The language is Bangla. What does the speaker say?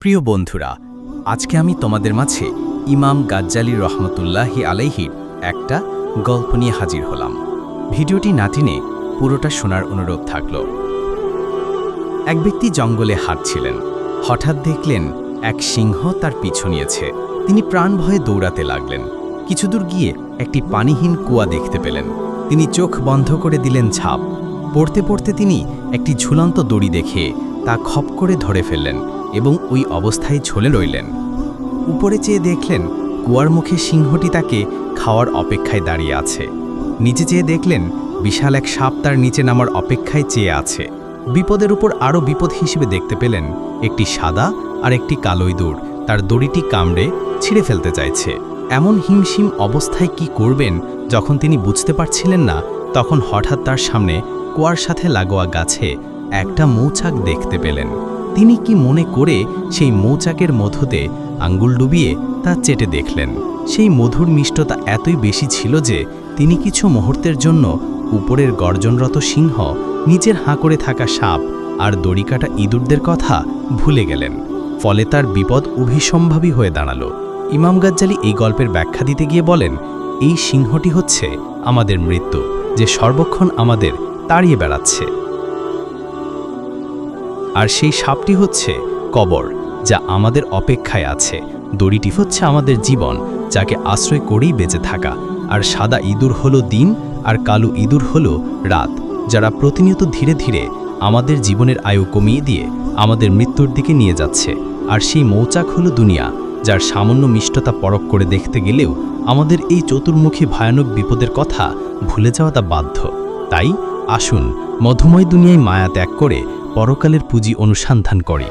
প্রিয় বন্ধুরা, আজকে আমি তোমাদের মাঝে ইমাম গাজ্জালী রহমতুল্লাহি আলাইহির একটা গল্প নিয়ে হাজির হলাম। ভিডিওটি না টেনে পুরোটা শোনার অনুরোধ থাকল। এক ব্যক্তি জঙ্গলে হাঁটছিলেন। হঠাৎ দেখলেন এক সিংহ তার পিছু নিয়েছে। তিনি প্রাণ ভয়ে দৌড়াতে লাগলেন। কিছু দূর গিয়ে একটি পানিহীন কুয়া দেখতে পেলেন। তিনি চোখ বন্ধ করে দিলেন ঝাঁপ। পড়তে পড়তে তিনি একটি ঝুলন্ত দড়ি দেখে তা খপ করে ধরে ফেললেন এবং ওই অবস্থায় ঝুলে রইলেন। উপরে চেয়ে দেখলেন কুয়ার মুখে সিংহটি তাকে খাওয়ার অপেক্ষায় দাঁড়িয়ে আছে। নিচে চেয়ে দেখলেন বিশাল এক সাপ তার নিচে নামার অপেক্ষায় চেয়ে আছে। বিপদের উপর আরও বিপদ হিসেবে দেখতে পেলেন একটি সাদা আর একটি কালো ইঁদুর তার দড়িটি কামড়ে ছিঁড়ে ফেলতে চাইছে। এমন হিমশিম অবস্থায় কি করবেন যখন তিনি বুঝতে পারছিলেন না, তখন হঠাৎ তার সামনে কুয়ার সাথে লাগোয়া গাছে একটা মৌচাক দেখতে পেলেন। তিনি কি মনে করে সেই মৌচাকের মধুতে আঙ্গুল ডুবিয়ে তা চেটে দেখলেন। সেই মধুর মিষ্টতা এতই বেশি ছিল যে তিনি কিছু মুহূর্তের জন্য উপরের গর্জনরত সিংহ, নিচের হাঁ করে থাকা সাপ আর দড়ি কাটা ইঁদুরদের কথা ভুলে গেলেন। ফলে তার বিপদ অভিসম্ভাবী হয়ে দাঁড়ালো। ইমাম গাজ্জালী এই গল্পের ব্যাখ্যা দিতে গিয়ে বলেন, এই সিংহটি হচ্ছে আমাদের মৃত্যু, যে সর্বক্ষণ আমাদের তাড়িয়ে বেড়াচ্ছে। আর সেই সাপটি হচ্ছে কবর, যা আমাদের অপেক্ষায় আছে। দড়িটি হচ্ছে আমাদের জীবন, যাকে আশ্রয় করেই বেঁচে থাকা। আর সাদা ইঁদুর হলো দিন আর কালো ইঁদুর হলো রাত, যারা প্রতিনিয়ত ধীরে ধীরে আমাদের জীবনের আয়ু কমিয়ে দিয়ে আমাদের মৃত্যুর দিকে নিয়ে যাচ্ছে। আর সেই মৌচাক হলো দুনিয়া, যার সামান্য মিষ্টতা পরখ করে দেখতে গেলেও আমাদের এই চতুর্মুখী ভয়ানক বিপদের কথা ভুলে যাওয়াটা বাধ্য। তাই আসুন মধুময় দুনিয়ায় মায়া ত্যাগ করে পরকালের পুঁজি অনুসন্ধান করি।